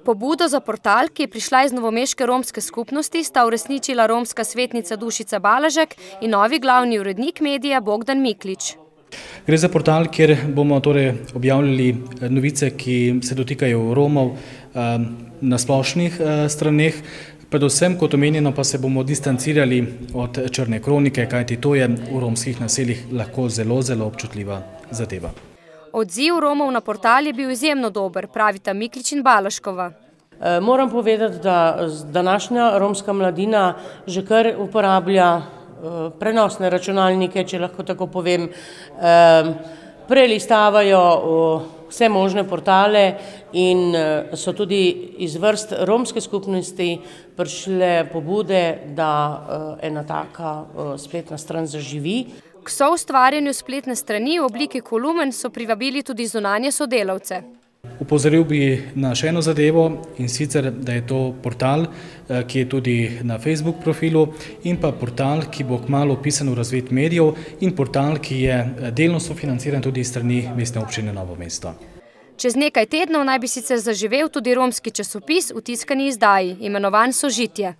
Pobudo za portal, ki je prišla iz novomeške romske skupnosti, sta uresničila romska svetnica Dušica Balažek in novi glavni urednik medija Bogdan Miklič. Gre za portal, kjer bomo objavljali novice, ki se dotikajo Romov na splošnih straneh. Predvsem, kot omenjeno, pa se bomo distancirali od črne kronike, kajti to je v romskih naseljih lahko zelo, zelo občutljiva zadeva. Odziv Romov na portal je bil izjemno dober, pravita Miklič in Balaškova. Moram povedati, da današnja romska mladina že kar uporablja prenosne računalnike, če lahko tako povem, prelistavajo vse možne portale in so tudi iz vrst romske skupnosti prišle pobude, da ena taka spletna stran zaživi. K soustvarjanju spletne strani v obliki kolumen so privabili tudi zunanje sodelavce. Upozoril bi na še eno zadevo, in sicer, da je to portal, ki je tudi na Facebook profilu, in pa portal, ki bo kmalu vpisan v razvid medijev, in portal, ki je delno sofinanciran tudi iz strani Mestne občine Novo mesto. Čez nekaj tednov naj bi sicer zaživel tudi romski časopis v tiskani izdaji, imenovan Sožitje.